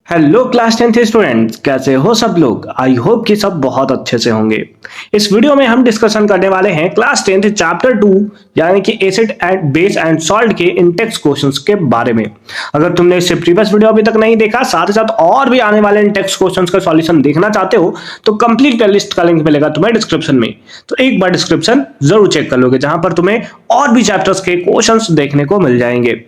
Hello class 10th students, कैसे हो सब लोग। आई होप कि सब बहुत अच्छे से होंगे। इस वीडियो में हम डिस्कशन करने वाले हैं क्लास 10th चैप्टर 2 यानी कि acid and base and salt के इंटेक्स क्वेश्चंस के बारे में। अगर तुमने इससे प्रीवियस वीडियो अभी तक नहीं देखा, साथ ही साथ और भी आने वाले इंटेक्स क्वेश्चंस का सॉल्यूशन देखना चाहते हो तो कंप्लीट प्लेलिस्ट का लिंक मिलेगा तुम्हें डिस्क्रिप्शन में। तो एक बार डिस्क्रिप्शन जरूर चेक कर लोगे, जहां पर तुम्हें और भी चैप्टर्स के क्वेश्चंस देखने को मिल जाएंगे।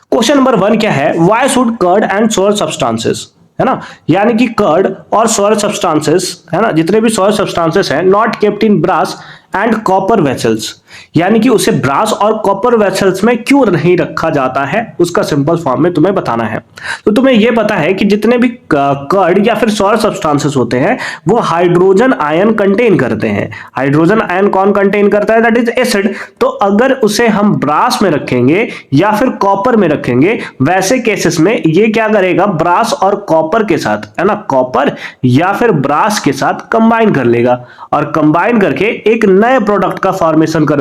क्वेश्चन नंबर 1 क्या है, why should curd and sour substances, है ना, यानी कि कर्ड और सोलर सब्सटेंसेस, है ना, जितने भी सोलर सब्सटेंसेस हैं, not kept in brass and copper vessels, यानी कि उसे ब्रास और कॉपर वेसल्स में क्यों नहीं रखा जाता है, उसका सिंपल फॉर्म में तुम्हें बताना है। तो तुम्हें यह पता है कि जितने भी कर्ड या फिर सोलर सब्सटेंसेस होते हैं वो हाइड्रोजन आयन कंटेन करते हैं। हाइड्रोजन आयन कौन कंटेन करता है, दैट इज एसिड। तो अगर उसे हम ब्रास में रखेंगे या फिर कॉपर में रखेंगे, वैसे केसेस में ये क्या करेगा, ब्रास और कॉपर के साथ, है ना, कॉपर या फिर ब्रास के साथ कंबाइन कर लेगा और कंबाइन करके एक नए प्रोडक्ट का फॉर्मेशन करेगा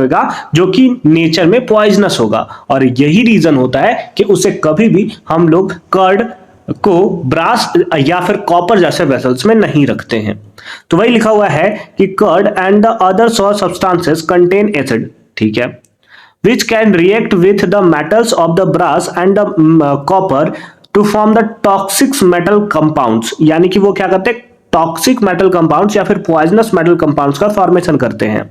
जो कि नेचर में पॉइजनस होगा। और यही रीजन होता है कि उसे कभी भी हम लोग कर्ड को ब्रास या फिर कॉपर जैसे वेसल्स में नहीं रखते हैं। तो वही लिखा हुआ है कि curd and the other sour substances contain acid, ठीक है, which can react with the metals of the brass and the copper to form the toxic metal compounds, यानी कि वो क्या करते हैं, टॉक्सिक मेटल कंपाउंड्स या फिर पॉइजनस मेटल कंपाउंड्स का फॉर्मेशन करते हैं,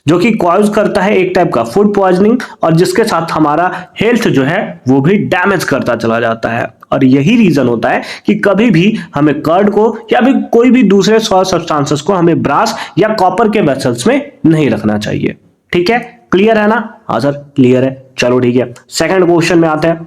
जो कि कॉज करता है एक टाइप का फूड पॉइजनिंग, और जिसके साथ हमारा हेल्थ जो है वो भी डैमेज करता चला जाता है। और यही रीजन होता है कि कभी भी हमें कर्ड को या भी कोई भी दूसरे सोलर सब्सटेंसेस को हमें ब्रास या कॉपर के वेसल्स में नहीं रखना चाहिए। ठीक है, क्लियर है ना? हाँ सर क्लियर है, चलो ठीक है। सेकंड क्वेश्चन में आते हैं।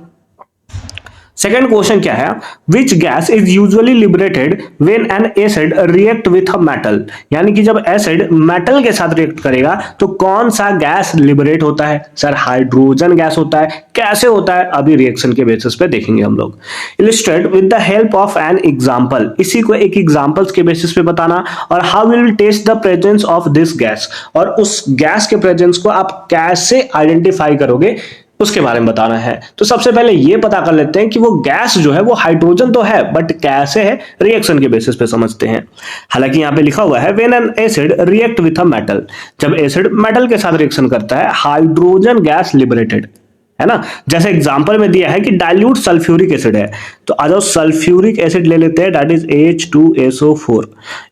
सेकंड क्वेश्चन क्या है, which gas is usually liberated when an acid react with a metal, यानी कि जब एसिड मेटल के साथ रिएक्ट करेगा तो कौन सा गैस लिबरेट होता है? सर हाइड्रोजन गैस होता है। कैसे होता है अभी रिएक्शन के बेसिस पे देखेंगे हम लोग। Illustrate with the help of an example, इसी को एक एग्जांपल्स के बेसिस पे बताना। और how will test the presence of this gas, और उस गैस के प्रेजेंस को आप कैसे आइडेंटिफाई करोगे उसके बारे में बताना है। तो सबसे पहले ये पता कर लेते हैं कि वो गैस जो है वो हाइड्रोजन तो है, बट कैसे है, रिएक्शन के बेसिस पे समझते हैं। हालांकि यहां पे लिखा हुआ है when an acid react with a metal, जब एसिड मेटल के साथ रिएक्शन करता है, हाइड्रोजन गैस लिबरेटेड, है ना। जैसे एग्जांपल में दिया है कि डाइल्यूट सल्फ्यूरिक एसिड है, तो आ जाओ सल्फ्यूरिक एसिड ले लेते हैं, दैट इज H2SO4।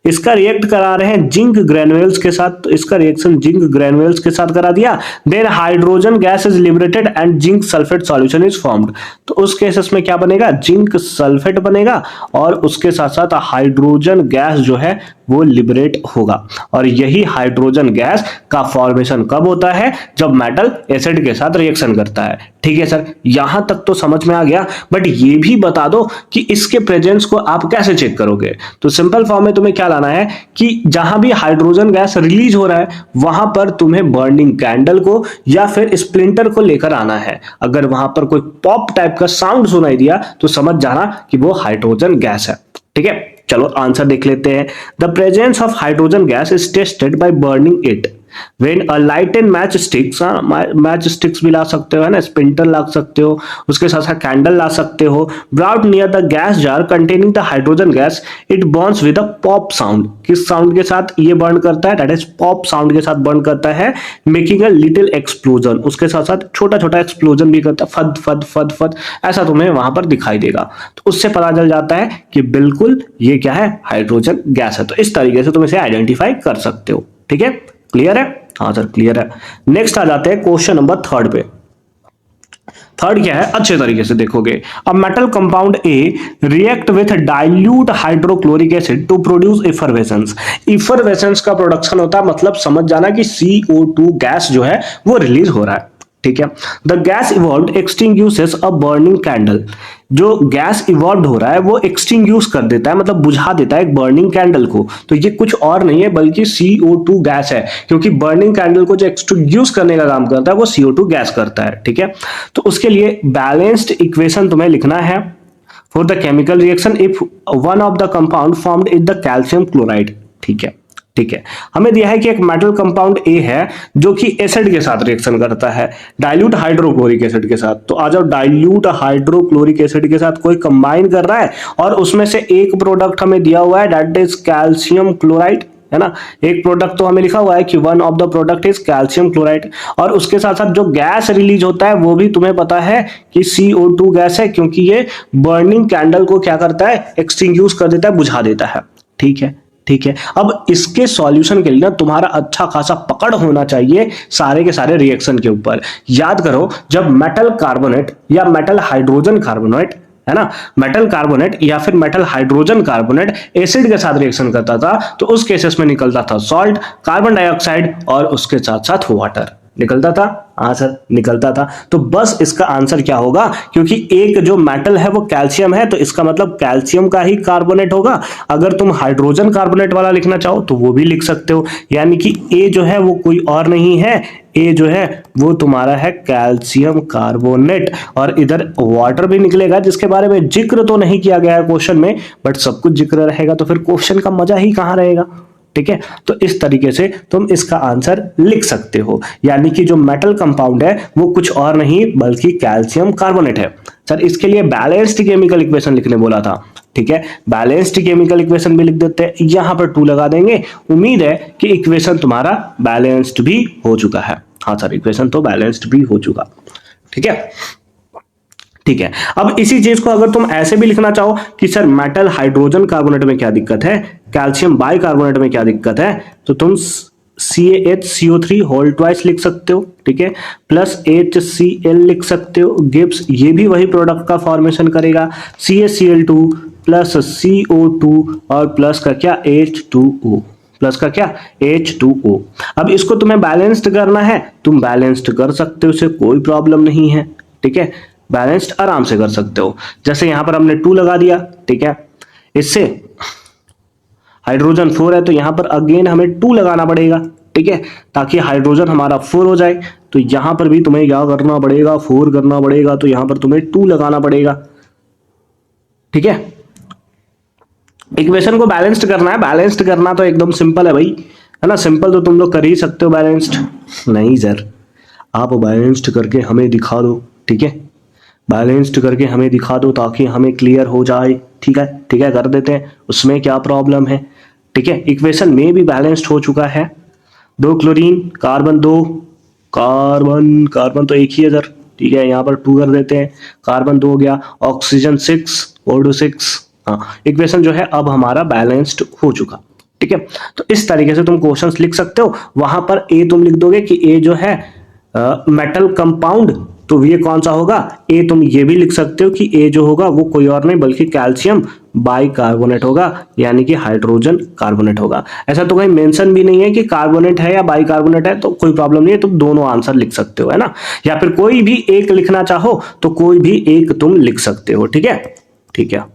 इसका रिएक्ट करा रहे हैं जिंक ग्रेनुअल्स के साथ, तो इसका रिएक्शन जिंक ग्रेनुअल्स के साथ करा दिया। Then hydrogen gas is liberated and zinc sulphate solution is formed, तो उस केसेस में क्या बनेगा, जिंक सल्फेट बनेगा और उसके साथ साथ हाइड्रोजन गैस जो है वो लिबरेट होगा। और यही हाइड्रोजन गैस का फॉर्मेशन कब होता है, जब मेटल एसिड के साथ रिएक्शन करता है। ठीक है सर, यहां तक तो समझ में आ गया, बट ये भी बता दो कि इसके प्रेजेंस को आप कैसे चेक करोगे। तो सिंपल फॉर्म में तुम्हें क्या लाना है कि जहां भी हाइड्रोजन गैस रिलीज हो रहा है वहां पर तुम्हें बर्निंग कैंडल को या फिर स्प्लिंटर को लेकर आना है। अगर वहां पर कोई पॉप टाइप का साउंड सुनाई दिया तो समझ जाना कि वो हाइड्रोजन गैस है। ठीक है, चलो आंसर देख लेते हैं। The presence of hydrogen gas is tested by burning it when a light and match sticks, match sticks भी ला सकते हो, है ना, स्पिंटर ला सकते हो, उसके साथ साथ कैंडल ला सकते हो। brought near the gas jar containing the hydrogen gas, it burns with a pop sound, किस साउंड के साथ ये बर्न करता है, दैट इज पॉप साउंड के साथ बर्न करता है, मेकिंग अ लिटिल एक्सप्लोजन, उसके साथ साथ छोटा छोटा एक्सप्लोजन भी करता है, फद फद फद फद, ऐसा तुम्हें वहां पर दिखाई देगा। तो उससे पता चल जाता है कि बिल्कुल ये क्या है, हाइड्रोजन गैस है। तो इस तरीके से तुम इसे आइडेंटिफाई कर सकते हो। ठीक है, क्लियर है? हाँ सर क्लियर है। नेक्स्ट आ जाते हैं क्वेश्चन नंबर 3 पे। थर्ड क्या है, अच्छे तरीके से देखोगे। A metal compound A react with dilute hydrochloric acid to produce effervescence. Effervescence का प्रोडक्शन होता है, मतलब समझ जाना कि CO2 गैस जो है वो रिलीज हो रहा है। ठीक है, the gas evolve extinguishes a burning candle, जो गैस इवॉल्व हो रहा है वो एक्सटिंग्यूश कर देता है, मतलब बुझा देता है एक बर्निंग कैंडल को। तो ये कुछ और नहीं है बल्कि CO2 गैस है, क्योंकि बर्निंग कैंडल को जो एक्सटिंग्यूश करने का काम करता है वो CO2 गैस करता है। ठीक है, तो उसके लिए बैलेंस्ड इक्वेशन तुम्हें लिखना है for the chemical reaction if one of the compound formed is the calcium chloride. ठीक है, ठीक है, हमें दिया है कि एक मेटल कंपाउंड ए है जो कि एसिड के साथ रिएक्शन करता है डाइल्यूट हाइड्रोक्लोरिक एसिड के साथ। तो आ जाओ, डाइल्यूट हाइड्रोक्लोरिक एसिड के साथ कोई कंबाइन कर रहा है और उसमें से एक प्रोडक्ट हमें दिया हुआ है, दैट इज कैल्शियम क्लोराइड, है ना। एक प्रोडक्ट तो हमें लिखा हुआ है कि one of the product is calcium chloride, और उसके साथ साथ जो गैस रिलीज होता है वो भी तुम्हें पता है कि CO2 गैस है, क्योंकि ये बर्निंग कैंडल को क्या करता है, एक्सटिंग्विश कर देता है, बुझा देता है। ठीक है, ठीक है। अब इसके सॉल्यूशन के लिए ना तुम्हारा अच्छा खासा पकड़ होना चाहिए सारे के सारे रिएक्शन के ऊपर। याद करो, जब मेटल कार्बोनेट या मेटल हाइड्रोजन कार्बोनेट, है ना, मेटल कार्बोनेट या फिर मेटल हाइड्रोजन कार्बोनेट एसिड के साथ रिएक्शन करता था तो उस केसेस में निकलता था सॉल्ट, कार्बन डाइऑक्साइड और उसके साथ साथ वाटर निकलता था। हाँ सर, निकलता था। तो बस इसका आंसर क्या होगा, क्योंकि एक जो मेटल है वो कैल्शियम है, तो इसका मतलब कैल्शियम का ही कार्बोनेट होगा। अगर तुम हाइड्रोजन कार्बोनेट वाला लिखना चाहो तो वो भी लिख सकते हो, यानी कि ए जो है वो कोई और नहीं है, ए जो है वो तुम्हारा है कैल्शियम कार्बोनेट। और इधर वाटर भी निकलेगा, जिसके बारे में जिक्र तो नहीं किया गया है क्वेश्चन में, बट सब कुछ जिक्र रहेगा तो फिर क्वेश्चन का मजा ही कहां रहेगा। ठीक है, तो इस तरीके से तुम इसका आंसर लिख सकते हो, यानी कि जो मेटल कंपाउंड है वो कुछ और नहीं बल्कि कैल्शियम कार्बोनेट है। सर इसके लिए बैलेंस्ड केमिकल इक्वेशन लिखने बोला था। ठीक है, बैलेंस्ड केमिकल इक्वेशन भी लिख देते हैं, यहां पर 2 लगा देंगे। उम्मीद है कि इक्वेशन तुम्हारा बैलेंस्ड भी हो चुका है। हाँ सर, इक्वेशन तो बैलेंस्ड भी हो चुका। ठीक है, ठीक है। अब इसी चीज को अगर तुम ऐसे भी लिखना चाहो कि सर मेटल हाइड्रोजन कार्बोनेट में क्या दिक्कत है, कैल्शियम बाइकार्बोनेट में क्या दिक्कत है, तो तुम CaHCO3 होल ट्वाइस लिख सकते हो। ठीक है, प्लस HCl लिख सकते हो, गिब्स ये भी वही प्रोडक्ट का फॉर्मेशन करेगा, CaCl2 प्लस CO2 और प्लस का क्या H2O, प्लस का क्या H2O। अब इसको तुम्हें बैलेंस्ड करना है, तुम बैलेंस्ड कर सकते हो, उसे कोई प्रॉब्लम नहीं है। ठीक है, बैलेंस्ड आराम से कर सकते हो। जैसे यहां पर हमने 2 लगा दिया, ठीक है, इससे हाइड्रोजन 4 है तो यहां पर अगेन हमें 2 लगाना पड़ेगा। ठीक है, ताकि हाइड्रोजन हमारा 4 हो जाए। तो यहां पर भी तुम्हें क्या करना पड़ेगा, 4 करना पड़ेगा, तो यहां पर तुम्हें 2 लगाना पड़ेगा। ठीक है, इक्वेशन को बैलेंस्ड करना है, बैलेंस्ड करना तो एकदम सिंपल है भाई, है ना। सिंपल तो तुम लोग कर ही सकते हो, बैलेंस्ड नहीं सर, आप बैलेंस्ड करके हमें दिखा दो। ठीक है, बैलेंस्ड करके हमें दिखा दो ताकि हमें क्लियर हो जाए। ठीक है, ठीक है, कर देते हैं, उसमें क्या प्रॉब्लम है। ठीक है, इक्वेशन में भी बैलेंस्ड हो चुका है। 2 क्लोरीन, कार्बन 2, कार्बन कार्बन तो एक ही है सर। ठीक है, यहाँ पर 2 कर देते हैं, कार्बन 2 हो गया, ऑक्सीजन 6, O2 6। हाँ, इक्वेशन जो है अब हमारा बैलेंस्ड हो चुका। ठीक है, तो इस तरीके से तुम क्वेश्चंस लिख सकते हो। वहां पर ए तुम लिख दोगे कि ए जो है मेटल कंपाउंड, तो ये कौन सा होगा, ए तुम ये भी लिख सकते हो कि ए जो होगा वो कोई और नहीं बल्कि कैल्शियम बाइकार्बोनेट होगा, यानी कि हाइड्रोजन कार्बोनेट होगा। ऐसा तो कहीं मेंशन भी नहीं है कि कार्बोनेट है या बाइकार्बोनेट है, तो कोई प्रॉब्लम नहीं है, तुम दोनों आंसर लिख सकते हो, है ना। या फिर कोई भी एक लिखना चाहो तो कोई भी एक तुम लिख सकते हो। ठीक है, ठीक है।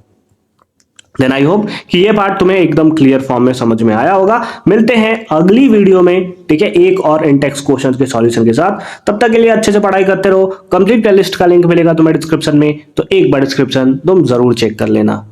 देन आई होप कि ये पार्ट तुम्हें एकदम क्लियर फॉर्म में समझ में आया होगा। मिलते हैं अगली वीडियो में, ठीक है, एक और इंटेक्स क्वेश्चन के सॉल्यूशन के साथ। तब तक के लिए अच्छे से पढ़ाई करते रहो। कंप्लीट प्लेलिस्ट का लिंक मिलेगा तुम्हें डिस्क्रिप्शन में, तो एक बार डिस्क्रिप्शन तुम जरूर चेक कर लेना।